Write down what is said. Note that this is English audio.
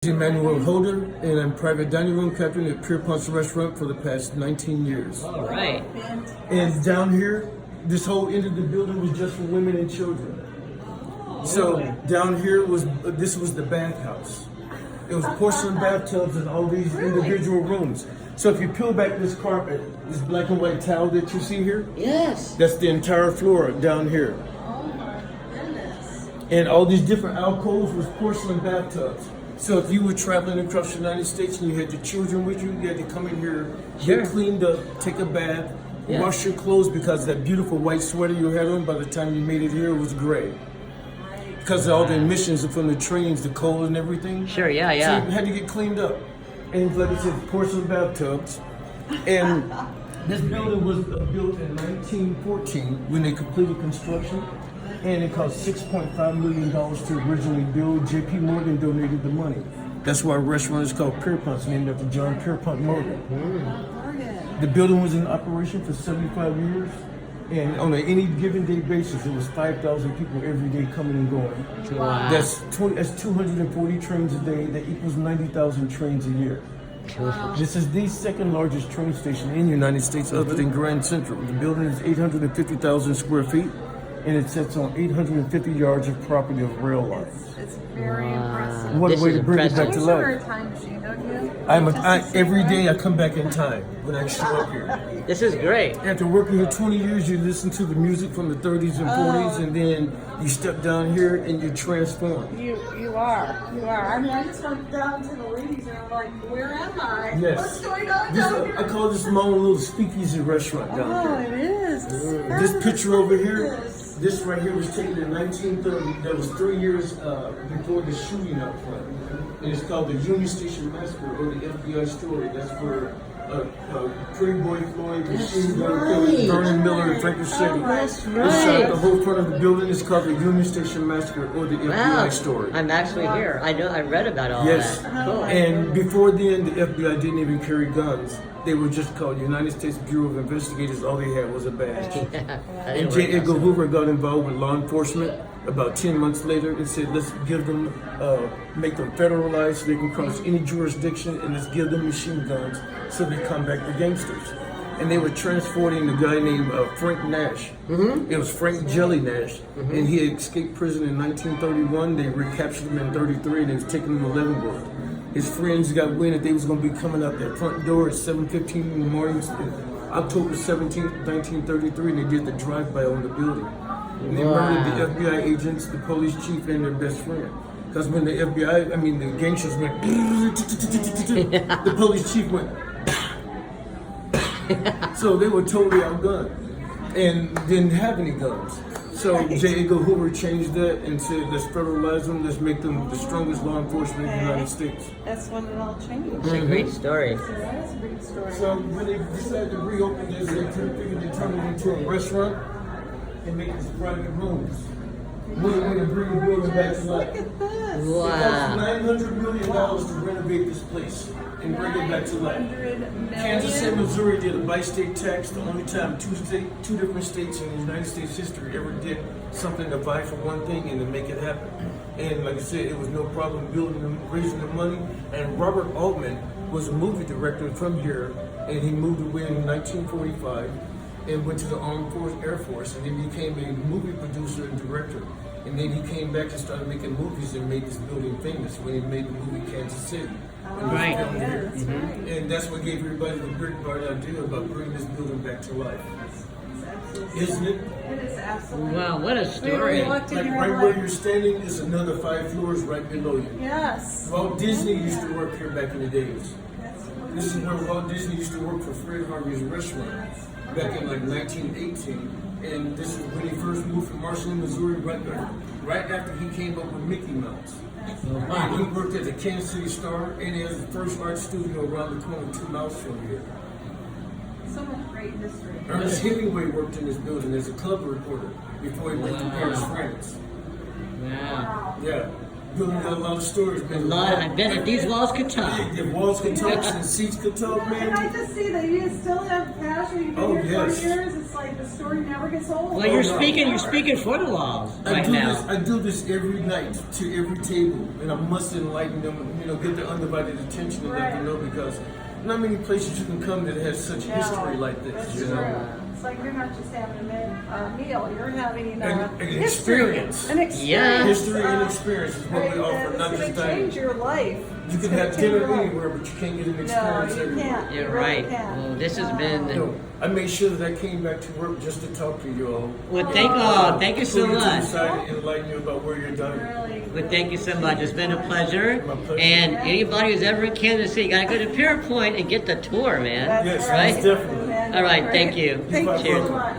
Emanuel Holder, and I'm private dining room captain at Pierpont's restaurant for the past 19 years. All right. And down here, this whole end of the building was just for women and children. So down here this was the bathhouse. It was porcelain bathtubs and all these individual rooms. So if you peel back this carpet, this black and white towel that you see here, Yes. that's the entire floor down here. Oh my goodness. And all these different alcoves was porcelain bathtubs. So if you were traveling across the United States and you had your children with you, you had to come in here, Sure. get cleaned up, take a bath, Yeah. wash your clothes because that beautiful white sweater you had on by the time you made it here was gray. Because of all the emissions from the trains, the coal and everything. Sure, yeah, So yeah. you had to get cleaned up. And like I said, porcelain bathtubs. And this building was built in 1914 when they completed construction. And it cost $6.5 million to originally build. J.P. Morgan donated the money. That's why our restaurant is called Pierpont. It's named after John Pierpont Morgan. The building was in operation for 75 years. And on any given day basis, it was 5,000 people every day coming and going. Wow. That's 240 trains a day. That equals 90,000 trains a year. This is the second largest train station in the United States other than Grand Central. The building is 850,000 square feet, and it sits on 850 yards of property of rail lines. It's very impressive. What This a way is to bring it impressive. back to You are a life. time machine, don't you? Every day I come back in time when I show up here. This is great. After working here 20 years, you listen to the music from the 30s and 40s, and then you step down here and you transform. You are. I mean, I just went down to the ladies and I'm like, where am I? Yes. What's going on This, down I here? call this my own little speakeasy restaurant down Oh, here. it is. This picture over here, this right here was taken in 1930. That was 3 years before the shooting up front. And it's called the Union Station Massacre, or the FBI story. That's where Pretty Boy Floyd, Machine Gun Kelly, Vernon Miller, and Frank Rossetti. That's They shot right. the whole front of the building. It's called the Union Station Massacre, or the Wow. FBI story. I'm actually here. I know. I read about all Yes, that. Cool. and before then, the FBI didn't even carry guns. They were just called United States Bureau of Investigators. All they had was a badge. I And didn't J. Edgar work Hoover got involved with law enforcement about 10 months later and said, let's give them, make them federalized so they can cross any jurisdiction, and let's give them machine guns so they combat the gangsters. And they were transporting a guy named Frank Nash. It was Frank Jelly Nash, and he had escaped prison in 1931. They recaptured him in 33, and they was taking him to Leavenworth. His friends got wind that they was going to be coming out that front door at 7:15 in the morning, October 17th, 1933, and they did the drive-by on the building. And they murdered the FBI agents, the police chief, and their best friend. Because when the the gangsters went, the police chief went, so they were totally outgunned and didn't have any guns. So J. Edgar Hoover changed that and said, let's federalize them, let's make them the strongest law enforcement in the United States. That's when it all changed. It's a great story. That is a great story. So when they decided to reopen this, they figured they turned it into a restaurant and make this private rooms. One way to bring the building back to life. Look at this. It cost Wow. $900 million to renovate this place and bring it back to life. 900 Kansas million. and Missouri did a bi-state tax, the only time two different states in the United States history ever did something to vie for one thing and to make it happen. And like I said, it was no problem building them, raising the money. And Robert Altman was a movie director from here, and he moved away in 1945 and went to the Armed Air Force, and then became a movie producer and director. And then he came back and started making movies and made this building famous when he made the movie Kansas City. When it was Right. filmed here. That's right. And that's what gave everybody the great bright idea about bringing this building back to life. It's absolutely. Isn't it? It is absolutely. Wow, what a We story. walked in Like here right and where like, you're standing is another 5 floors right below you. yes. Walt Disney used to work here back in the days. That's This is where Walt Disney used to work for Fred Harvey's restaurant back in like 1918. And this is when he first moved from Marshall, Missouri, right after he came up with Mickey Mouse. And he worked at the Kansas City Star, and he has the first art studio around the corner 2 miles from here. so much great history. Ernest Hemingway worked in this building as a club reporter before he went to Paris, France. Wow. Yeah. building got a lot of stories, man. I bet if these walls could talk. The walls could talk and the seats could talk, And I man. just see that you still have passion. You've been Oh, here yes. 20 years. It's like the story never gets old. Well, you're speaking for the walls right now. I do this every night to every table, and I must enlighten them, get their undivided attention and let them know, because not many places you can come that has such history like this, That's you true. know. It's like you're not just having a meal. You're having An history. experience. An experience. Yeah. History and experience is what we And offer, not it's just going to change dining. your life. You It's can gonna have change your dinner life. anywhere, but you can't get an No, experience you everywhere. can't. You're You really right. can't. Well, this has been. No, I made sure that I came back to work just to talk to you all. Well, thank you so Put you to the much. side and enlighten you about where you're dining. Really. Well, thank you so much. It's been a pleasure. My pleasure. And anybody who's ever in Kansas City, gotta go to Pierpont and get the tour, man. That's Yes, right? most definitely. All right, thank you. Thank you Cheers. so much.